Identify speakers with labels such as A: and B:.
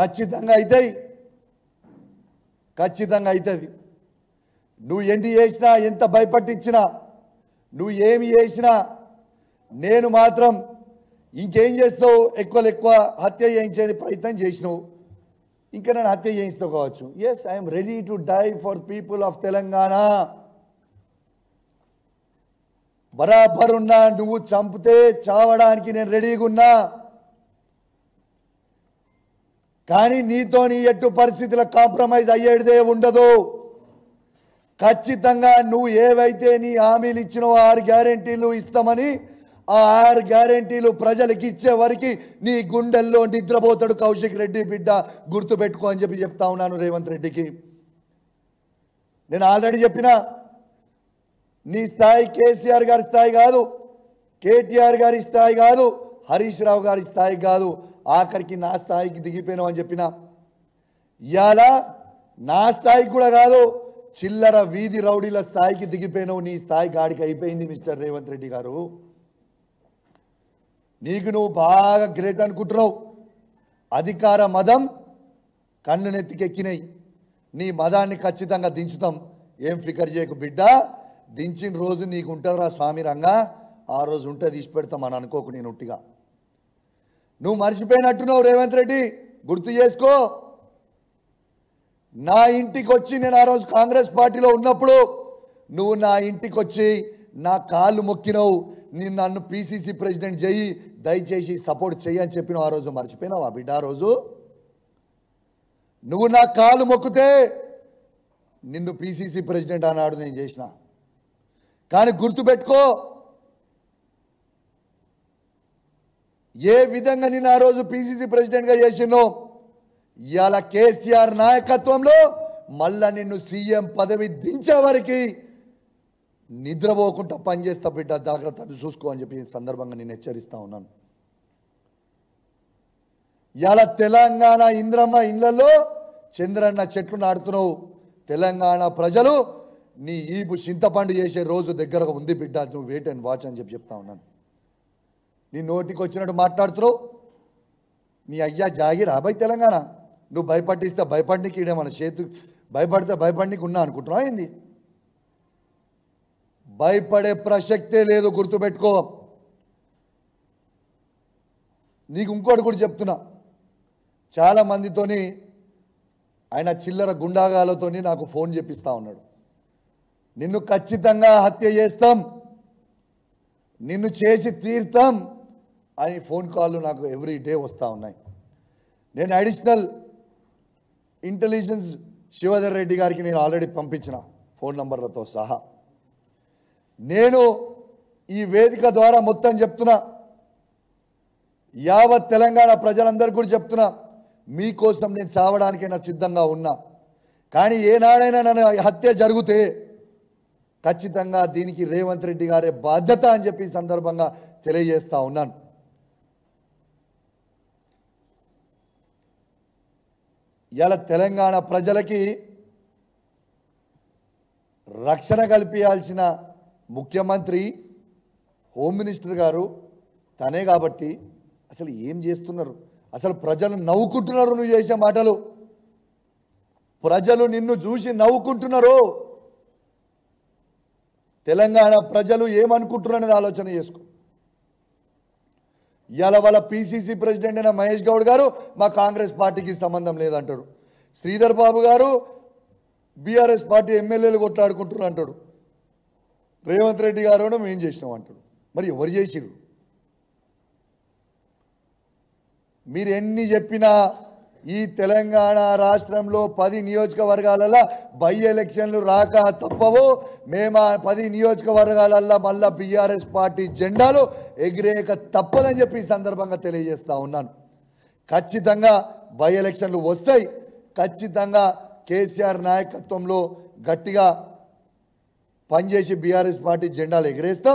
A: ఖచ్చితంగా అవుతాయి, ఖచ్చితంగా అవుతుంది. నువ్వు ఎన్ని చేసినా, ఎంత భయపట్టించినా, నువ్వు ఏమి చేసినా నేను మాత్రం ఇంకేం చేస్తావు, ఎక్కువ హత్య చేయించే ప్రయత్నం చేసినావు, ఇంకా నన్ను హత్య చేయిస్తావు కావచ్చు. Yes, I'm ready to die for people of Telangana. బరాబర్ ఉన్నా, నువ్వు చంపితే చావడానికి నేను రెడీగా ఉన్నా. కానీ నీతో నీ ఎట్టు పరిస్థితుల కాంప్రమైజ్ అయ్యేదే ఉండదు. ఖచ్చితంగా నువ్వు ఏవైతే నీ హామీలు ఇచ్చినావో 6 గ్యారెంటీలు ఇస్తామని, ఆ 6 గ్యారెంటీలు ప్రజలకు ఇచ్చే వరకు నీ గుండెల్లో నిద్రపోతాడు కౌశిక్ రెడ్డి బిడ్డ, గుర్తుపెట్టుకో అని చెప్తా ఉన్నాను రేవంత్ రెడ్డికి. నేను ఆల్రెడీ చెప్పిన, నీ స్థాయి కేసీఆర్ గారి స్థాయి కాదు, కేటీఆర్ గారి స్థాయి కాదు, హరీష్ రావు గారి స్థాయి కాదు, ఆఖరికి నా స్థాయికి దిగిపోయినావు అని చెప్పిన. ఇవాళ నా స్థాయికి కూడా కాదు, చిల్లర వీధి రౌడీల స్థాయికి దిగిపోయినావు. నీ స్థాయి గాడికి అయిపోయింది మిస్టర్ రేవంత్ రెడ్డి గారు. నీకు నువ్వు బాగా గ్రేట్ అనుకుంటున్నావు. అధికార మదం కన్ను నెత్తికెక్కినాయి. నీ మదాన్ని ఖచ్చితంగా దించుతాం, ఏం ఫికర్ చేయకు బిడ్డ. దించిన రోజు నీకు ఉంటుందిరా స్వామి రంగా, ఆ రోజు ఉంటే తీసి పెడతాం అని అనుకోకు. నేను ఉట్టిగా నువ్వు మర్చిపోయినట్టున్నావు రేవంత్ రెడ్డి, గుర్తు చేసుకో. నా ఇంటికి వచ్చి, నేను ఆ రోజు కాంగ్రెస్ పార్టీలో ఉన్నప్పుడు నువ్వు నా ఇంటికి వచ్చి నా కాళ్ళు మొక్కినావు. నేను నన్ను పిసిసి ప్రెసిడెంట్ చెయ్యి, దయచేసి సపోర్ట్ చెయ్యి అని చెప్పినావు. ఆ రోజు మర్చిపోయినావా బిడ్డ? ఆ రోజు నువ్వు నా కాళ్ళు మొక్కితే నిన్ను పిసిసి ప్రెసిడెంట్ అన్నాడు, నేను చేసిన. కానీ గుర్తుపెట్టుకో, ఏ విధంగా నేను ఆ రోజు పిసిసి ప్రెసిడెంట్గా చేసినో, ఇవాళ కేసీఆర్ నాయకత్వంలో మళ్ళా నిన్ను సీఎం పదవి దించే వరకు నిద్రపోకుండా పనిచేస్తా బిడ్డ, జాగ్రత్తలు చూసుకో అని చెప్పి సందర్భంగా నేను హెచ్చరిస్తా ఉన్నాను. ఇవాళ తెలంగాణ ఇంద్రమ్మ ఇళ్లలో చంద్రన్న చెట్లు నాడుతున్నావు. తెలంగాణ ప్రజలు నీ ఈపు చింతపండు చేసే రోజు దగ్గరగా ఉంది బిడ్డ, నువ్వు వెయిట్ అండ్ వాచ్ అని చెప్తా ఉన్నాను. నీ నోటికి వచ్చినట్టు మాట్లాడుతున్నావు. నీ అయ్యా జాగిరా రాబాయి తెలంగాణ. నువ్వు భయపట్టిస్తే భయపడికి ఇడే మన చేతు, భయపడితే భయపడికి ఉన్నా అనుకుంటున్నావు ఏంది? భయపడే ప్రసక్తే లేదు, గుర్తుపెట్టుకో. నీకు ఇంకోటి కూడా చెప్తున్నా, చాలా మందితోని ఆయన చిల్లర గుండాగాలతోని నాకు ఫోన్ చేపిస్తా ఉన్నాడు. నిన్ను ఖచ్చితంగా హత్య చేస్తాం, నిన్ను చేసి తీర్తాం అని ఫోన్ కాళ్ళు నాకు ఎవ్రీ డే వస్తూ ఉన్నాయి. నేను అడిషనల్ ఇంటెలిజెన్స్ శివధర్ రెడ్డి గారికి నేను ఆల్రెడీ పంపించిన ఫోన్ నంబర్లతో సహా. నేను ఈ వేదిక ద్వారా మొత్తం చెప్తున్నా, యావత్ తెలంగాణ ప్రజలందరికీ కూడా చెప్తున్నా, మీకోసం నేను చావడానికైనా సిద్ధంగా ఉన్నా. కానీ ఏనాడైనా నన్ను హత్య జరిగితే ఖచ్చితంగా దీనికి రేవంత్ రెడ్డి గారే బాధ్యత అని చెప్పి సందర్భంగా తెలియజేస్తా ఉన్నాను. ఇలా తెలంగాణ ప్రజలకి రక్షణ కల్పించాల్సిన ముఖ్యమంత్రి, హోమ్ మినిస్టర్ గారు తనే కాబట్టి అసలు ఏం చేస్తున్నారు? అసలు ప్రజలు నవ్వుకుంటున్నారు నువ్వు చేసే మాటలు. ప్రజలు నిన్ను చూసి నవ్వుకుంటున్నారు. తెలంగాణ ప్రజలు ఏమనుకుంటున్నారనేది ఆలోచన చేసుకో. ఇవాళ వాళ్ళ పిసిసి ప్రెసిడెంట్ అయిన మహేష్ గౌడ్ గారు మా కాంగ్రెస్ పార్టీకి సంబంధం లేదంటాడు. శ్రీధర్ బాబు గారు బీఆర్ఎస్ పార్టీ ఎమ్మెల్యేలు కొట్లాడుకుంటున్నారు అంటాడు. రేవంత్ రెడ్డి గారు మేము చేసినాం అంటాడు. మరి ఎవరు చేసిరు? మీరు ఎన్ని చెప్పినా ఈ తెలంగాణ రాష్ట్రంలో 10 నియోజకవర్గాలలో బై ఎలక్షన్లు రాక తప్పవు. మేము 10 నియోజకవర్గాలలో మళ్ళా బీఆర్ఎస్ పార్టీ జెండాలు ఎగిరేక తప్పదని చెప్పి ఈ సందర్భంగా తెలియజేస్తా ఉన్నాను. ఖచ్చితంగా బై ఎలక్షన్లు వస్తాయి. ఖచ్చితంగా కేసీఆర్ నాయకత్వంలో గట్టిగా పనిచేసి బీఆర్ఎస్ పార్టీ జెండాలు ఎగిరేస్తాం.